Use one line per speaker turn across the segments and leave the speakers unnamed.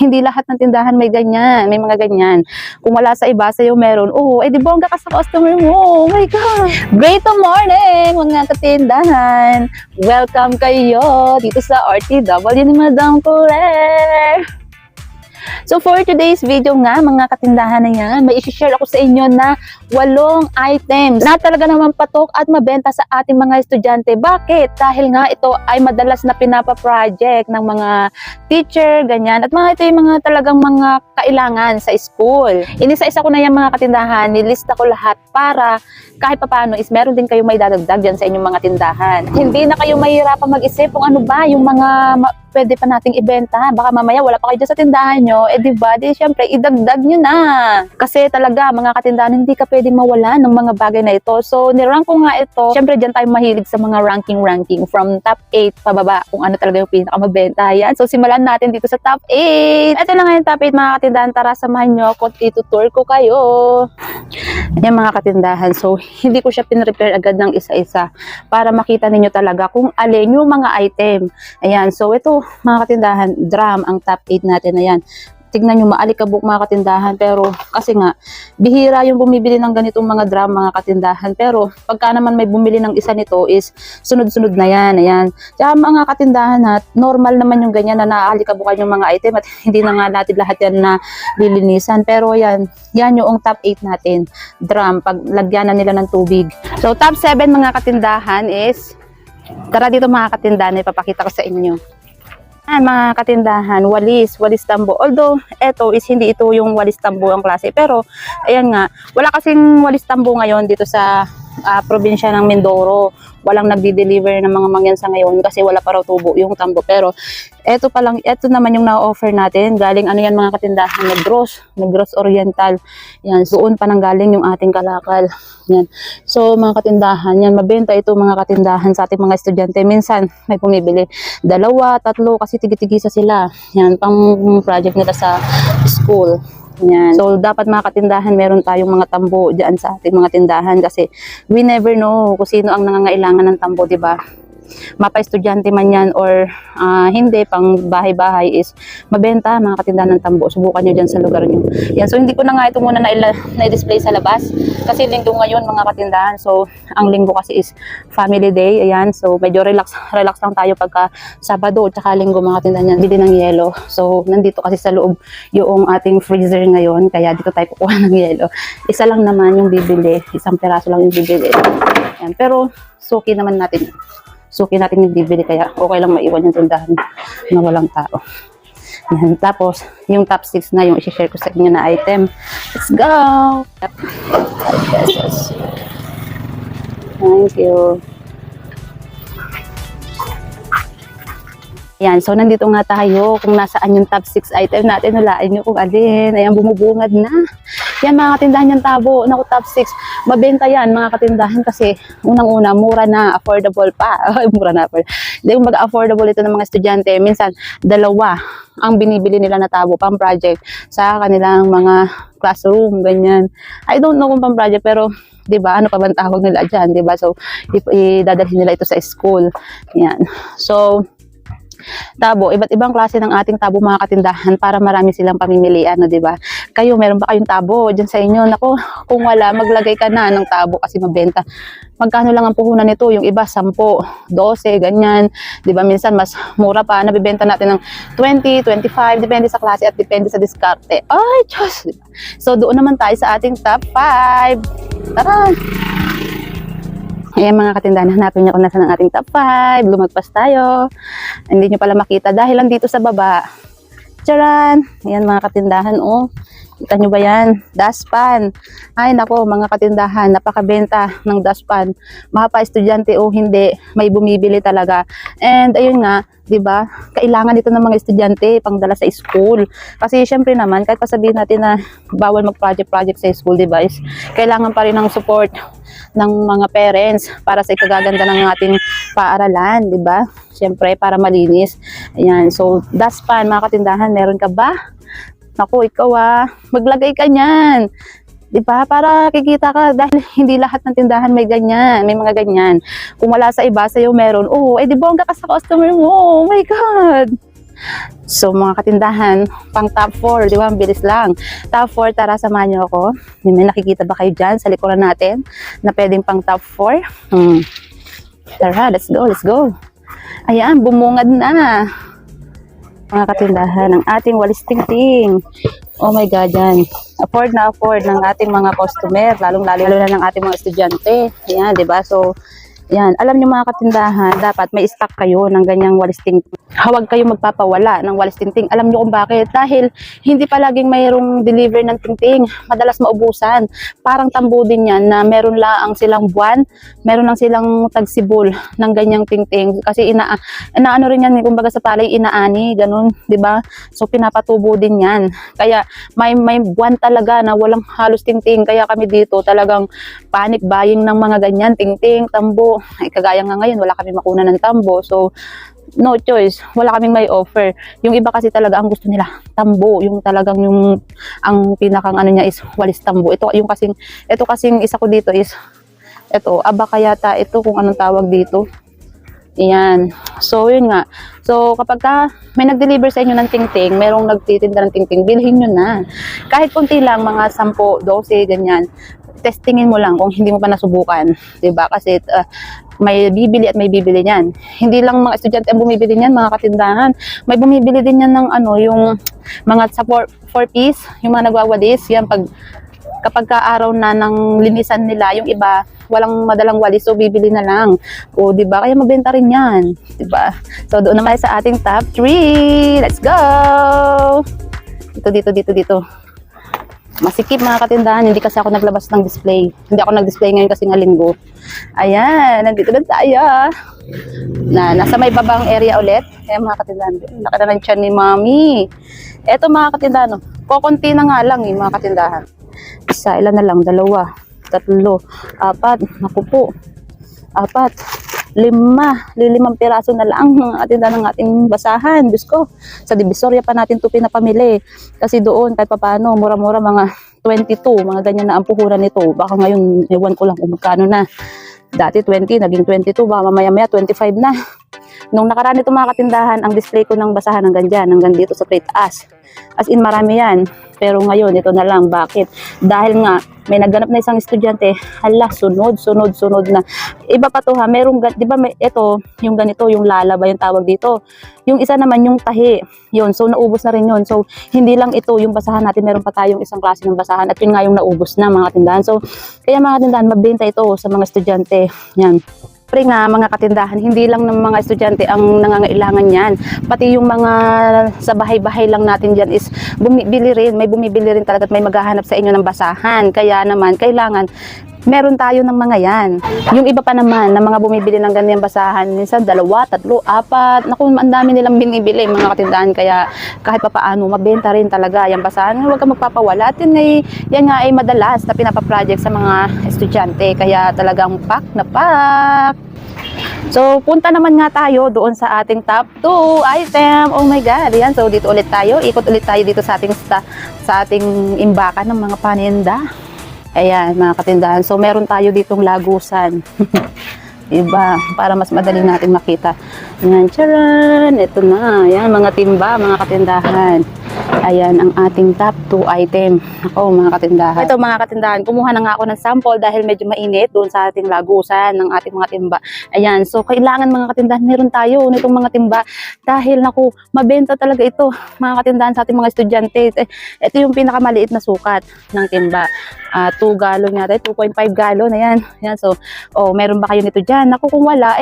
hindi lahat ng tindahan may ganyan, may mga ganyan. Kung wala sa iba, sa'yo meron, di bongga ka sa customer mo. Oh my God! Great morning, mga katindahan! Welcome kayo dito sa RTW ni Madam Pure. So for today's video nga, mga katindahan na yan, may isi-share ako sa inyo na 8 items na talaga naman patok at mabenta sa ating mga estudyante. Bakit? Dahil nga ito ay madalas na pinapa-project ng mga teacher, ganyan. At ito yung mga talagang mga kailangan sa school. Inisa-isa ko na yan, mga katindahan, nilista ko lahat para kahit papaano is meron din kayo may dadagdag dyan sa inyong mga tindahan. Hindi na kayo mahirapan mag-isip kung ano ba yung mga pwede pa nating ibenta. Baka mamaya wala pa kayo dyan sa tindahan nyo. Diba? Syempre, idagdag nyo na. Kasi talaga, mga katindahan, hindi ka pwede mawala ng mga bagay na ito. So, nirank ko nga ito. Syempre, dyan tayo mahilig sa mga ranking from top 8 pababa kung ano talaga yung pinakamabenta. Yan. So, simulan natin dito sa top 8. Ito na nga yung top 8, mga katindahan. Tara, samahan nyo ako. Itutour ko kayo. Yan, mga katindahan. So, hindi ko siya pinrepair agad ng isa-isa para makita ninyo talaga kung alin yung mga item. Ayan. So, ito, mga katindahan, drum ang top 8 natin. Ayan. Tignan nyo, maalikabok, mga katindahan. Pero, kasi nga, bihira yung bumibili ng ganitong mga drum, mga katindahan. Pero, pagka naman may bumili ng isa nito is, sunod-sunod na yan. Ayan. Tsaka, mga katindahan, normal naman yung ganyan na naaalikabukan yung mga item at hindi na nga natin lahat yan na lilinisan. Pero, yan yung top 8 natin. Drum, pag lagyan na nila ng tubig. So, top 7, mga katindahan is, tara dito, mga katindahan, ipapakita ko sa inyo. Mga katindahan, walis tambo. Although, hindi ito yung walis tambo ang klase. Pero, ayan nga, wala kasing walis tambo ngayon dito sa probinsya ng Mindoro. Walang nagdi-deliver ng mga mangyansa ngayon kasi wala pa raw tubo yung tambo. Pero, ito naman yung na-offer natin. Galing yan, mga katindahan, Negros Oriental. Yan, doon pa nang galing yung ating kalakal. Yan. So, mga katindahan, yan, mabenta ito, mga katindahan sa ating mga estudyante. Minsan, may pumibili 2, 3 kasi tigi-tigisa sila. Yan, pang project nila sa school. Yan. So, dapat, mga katindahan, meron tayong mga tambo dyan sa ating mga tindahan kasi we never know kung sino ang nangangailangan ng tambo, diba? Mapa-estudyante man yan or hindi, pang bahay-bahay is mabenta, mga katindahan ng tambo. Subukan nyo dyan sa lugar nyo. Yan. So, hindi ko na nga ito muna na-display sa labas kasi linggo ngayon, mga katindahan. So, ang linggo kasi is family day. Ayan. So, medyo relax lang tayo pagka Sabado at saka linggo, mga katindahan yan. Bili ng yelo. So, nandito kasi sa loob yung ating freezer ngayon. Kaya dito tayo kukuha ng yelo. Isa lang naman yung bibili. Isang peraso lang yung bibili. Ayan. Pero, suki naman natin. Suki natin yung bibili, kaya okay lang maiwan yung tindahan na walang tao. Yan. Tapos, yung top 6 na yung isi-share ko sa inyo na item. Let's go! 5 pesos. Thank you. Yan. So, nandito nga tayo kung nasaan yung top 6 item natin. Hulaan nyo kung alin. Ayan, bumubungad na. Yan, mga katindahan yung tabo. Naku, top 6. Mabenta yan, mga katindahan, kasi unang-una, mura na, affordable pa. Mura na, hindi kung affordable ito ng mga estudyante. Minsan, 2 ang binibili nila na tabo, pang project sa kanilang mga classroom, ganyan. I don't know kung pang project, pero diba, ano pa bang tawag nila dyan, diba? So, idadalhin nila ito sa school. Yan. So, tabo, iba't ibang klase ng ating tabo, mga katindahan, para marami silang pamimilian, no, diba? Kayo, meron ba kayong tabo dyan sa inyo? Naku, kung wala, maglagay ka na ng tabo kasi mabenta. Magkano lang ang puhunan nito? Yung iba, 10, 12, ganyan. Diba, minsan mas mura pa. Nabibenta natin ng 20, 25, depende sa klase at depende sa diskarte. Ay, Diyos! Diba? So, doon naman tayo sa ating top 5. Tara! Ayan, mga katindahan, hanapin niyo kung nasa ng ating top 5. Lumagpas tayo. Hindi niyo pala makita dahil lang dito sa baba. Charan! Ayan, mga katindahan, oh. Kita nyo ba yan? Dustpan. Ay, nako, mga katindahan, napakabenta ng dustpan. Mapa-estudyante o hindi, may bumibili talaga. And ayun nga, 'di ba? Kailangan dito ng mga estudyante pangdala sa school. Kasi syempre naman, kahit pa sabihin natin na bawal mag-project sa school, 'di ba? Kailangan pa rin ng support ng mga parents para sa ikagaganda ng ating paaralan, 'di ba? Syempre para malinis. Ayan. So, dustpan, mga katindahan, meron ka ba? Naku, ikaw maglagay ka niyan. Diba? Para kikita ka dahil hindi lahat ng tindahan may ganyan, may mga ganyan. Kung wala sa iba, sa'yo meron. Di bongga ka sa customer mo. Oh my God! So mga katindahan, pang top 4, di ba? Ang bilis lang. Top 4, tara samahan niyo ako. May nakikita ba kayo dyan sa likuran natin na pwedeng pang top 4? Tara, let's go, let's go. Ayan, bumungad na. Mga katindahan, ang ating walis tingting. Oh my God, yan. Afford na afford ng ating mga customer, lalo na ng ating mga estudyante. Ayan, di ba? So, yan. Alam niyo mga katindahan, dapat may stock kayo ng ganyang walis tingting. Huwag kayo magpapawala ng walis tingting. Alam niyo kung bakit? Dahil hindi palaging mayroong deliver ng tingting. Madalas maubusan. Parang tambo din yan na meron lang silang buwan, meron lang silang tagsibol ng ganyang tingting. Kasi inaano rin yan, kumbaga sa palay, inaani, ganun, di ba? So pinapatubo din yan. Kaya may buwan talaga na walang halos tingting. Kaya kami dito talagang panic buying ng mga ganyan, tingting, tambo. Ay, kagaya nga ngayon, wala kami makuna ng tambo. So, no choice. Wala kaming may offer. Yung iba kasi talaga ang gusto nila, tambo. Yung talagang ang pinakang ano niya is walis tambo. Ito kasing isa ko dito is, abaka yata ito kung anong tawag dito. Yan. So, yun nga. So, kapag may nag-deliver sa inyo ng tingting, merong nagtitinda ng tingting, bilhin nyo na. Kahit kunti lang, mga 10, 12, ganyan. Testingin mo lang kung hindi mo pa nasubukan, 'di ba? Kasi may bibili at may bibili niyan. Hindi lang mga estudyante ang bumibili niyan, mga katindahan. May bumibili din yan ng yung mga sa 4 piece, yung mga nagwawalis, yan kapag araw na ng linisan nila, yung iba walang madalang walis, so bibili na lang. O 'di ba? Kaya mabenta rin 'yan, 'di ba? So doon naman sa ating top 3. Let's go. Dito. Masikip mga katindahan, hindi kasi ako naglabas ng display. Hindi ako nag-display ngayon kasi nga linggo. Ayan, nandito na tayo. Nasa may babang area ulit. Ayan mga katindahan, laki na ng tiyan ni Mami. Eto mga katindahan, kokonti na nga lang mga katindahan. Isa, ilan na lang, 2, 3, 4, naku po, 4, 5 piraso na lang mga katindahan ng ating basahan. Diyos ko, sa Divisoria pa natin ito pinapamili. Kasi doon, kahit paano, mura-mura mga 22, mga ganyan na ang puhunan nito. Baka ngayon, ewan ko lang kung magkano na. Dati 20, naging 22, baka mamaya-maya 25 na. Nung nakaraan ito mga katindahan, ang display ko ng basahan hanggang dyan, hanggang dito sa plate as in marami yan. Pero ngayon, ito na lang. Bakit? Dahil nga, may nagganap na isang estudyante, hala, sunod na. Iba pa to ha, merong, di ba, ito, yung ganito, yung lalaba, yung tawag dito. Yung isa naman, yung tahi. Yun, so naubos na rin yun. So, hindi lang ito, yung basahan natin, meron pa tayong isang klase ng basahan, at yun nga yung naubos na mga tindahan. So, kaya mga tindahan, mabenta ito sa mga estudyante. Yan. Siyempre nga mga katindahan, hindi lang ng mga estudyante ang nangangailangan yan. Pati yung mga sa bahay-bahay lang natin dyan is bumibili rin. May bumibili rin talaga at may maghahanap sa inyo ng basahan. Kaya naman, kailangan meron tayo ng mga yan. Yung iba pa naman na mga bumibili ng ganyan basahan, minsan 2, 3, 4. Naku, ang dami nilang binibili mga katindahan. Kaya kahit papaano, mabenta rin talaga yung basahan. Huwag kang magpapawala. At yan nga ay madalas na pinapaproject sa mga estudyante. Kaya talagang pack na pack. So, punta naman nga tayo doon sa ating top 2 item. Oh my God. Yan. So, dito ulit tayo. Ikot ulit tayo dito sa ating imbakan ng mga paninda. Ayan, mga katindahan. So, meron tayo ditong lagusan. Diba? Para mas madali natin makita. Ayan, charan! Ito na. Ayan, mga timba, mga katindahan. Ayan, ang ating top 2 item. Ako, mga katindahan. Ito, mga katindahan, kumuha na nga ako ng sample dahil medyo mainit doon sa ating lagusan ng ating mga timba. Ayan, so kailangan mga katindahan, meron tayo nitong mga timba. Dahil, naku, mabenta talaga ito, mga katindahan, sa ating mga estudyante. Ito yung pinakamaliit na sukat ng timba. 2 galon yata, 2.5 galon, ayan. Ayan, so, meron ba kayo nito dyan? Naku, kung wala,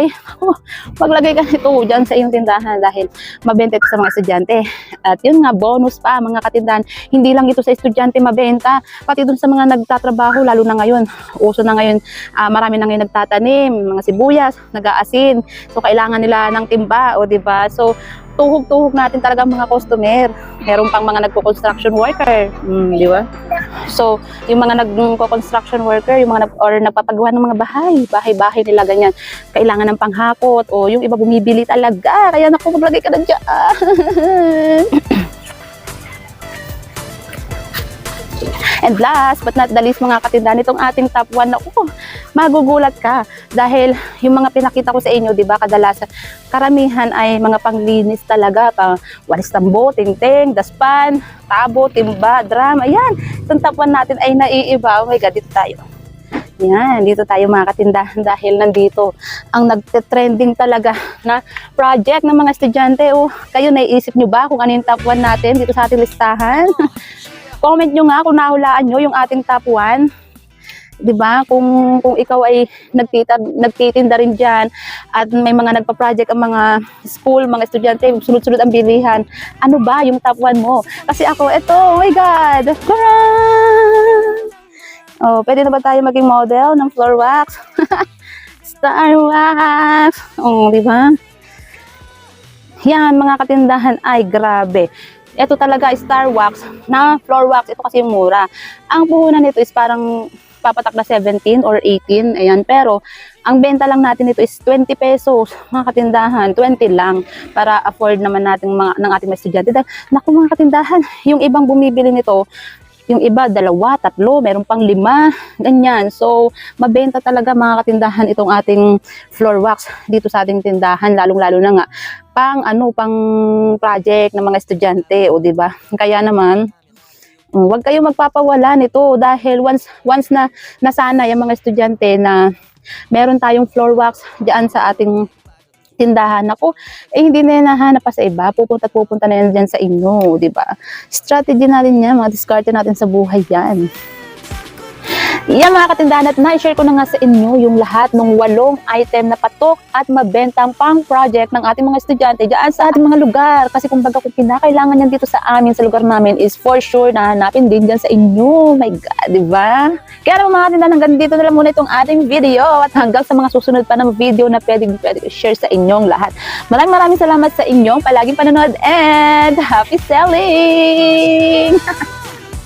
maglagay ka nito dyan sa iyong tindahan dahil mabenta ito sa mga estudyante. At yun nga, bonus pa, mga katindahan, hindi lang ito sa estudyante mabenta, pati dun sa mga nagtatrabaho, lalo na ngayon, uso na ngayon, marami na ngayon nagtatanim, mga sibuyas, nag-aasin, so kailangan nila ng timba, diba? So, tuhog-tuhog natin talaga mga customer. Meron pang mga nagko-construction worker, di ba? So, yung mga nagko-construction worker, yung mga nagpapagawa ng mga bahay nila ganyan, kailangan ng panghakot, o yung iba bumibili talaga, kaya naku, maglagay ka na dyan. And last but not the least mga katindahan, itong ating top 1 na magugulat ka dahil yung mga pinakita ko sa inyo, di ba, kadalasan karamihan ay mga panglinis talaga, walis tambo, tingting, daspan, tabo, timba, drum. Ayan, itong top 1 natin ay naiiba. Oh my God, dito tayo. Yan, dito tayo mga katindahan dahil nandito ang nagte-trending talaga na project ng mga estudyante. Kayo naiisip nyo ba kung ano yung top 1 natin dito sa ating listahan? Comment nyo nga kung nahulaan nyo yung ating top 1. Diba? Kung ikaw ay nagtitinda rin dyan at may mga nagpa-project ang mga school, mga estudyante, sunod-sunod ang bilihan. Ano ba yung top 1 mo? Kasi ako, eto, oh my God! Pwede na ba tayo maging model ng floor wax? Star wax! Di ba? Yan, mga katindahan ay grabe. Ito talaga, star wax na floor wax. Ito kasi yung mura. Ang puhunan nito is parang papatak na 17 or 18. Ayan, pero ang benta lang natin ito is 20 pesos. Mga katindahan, 20 lang para afford naman natin ng ating mga estudyante. Naku mga katindahan, yung ibang bumibili nito, yung iba, 2, 3, meron pang 5, ganyan. So, mabenta talaga mga katindahan itong ating floor wax dito sa ating tindahan, lalong-lalo na nga pang project ng mga estudyante, di ba? Kaya naman, huwag kayo magpapawala nito dahil once na nasanay ang mga estudyante na meron tayong floor wax diyan sa ating tindahan, hindi na yan nahanap pa sa iba, pupunta na yan dyan sa inyo, di ba? Strategy natin yan, mga diskarte natin sa buhay yan. Yan mga katindahan, at na-share ko na nga sa inyo yung lahat ng 8 item na patok at mabentang pang project ng ating mga estudyante dyan sa ating mga lugar. Kasi kumbaga kung kinakailangan yan dito sa amin, sa lugar namin, is for sure na hanapin din dyan sa inyo. My God, di ba? Kaya naman mga katindahan, hanggang dito na lang muna itong ating video at hanggang sa mga susunod pa ng video na pwede share sa inyong lahat. Maraming salamat sa inyong palaging panonood and happy selling!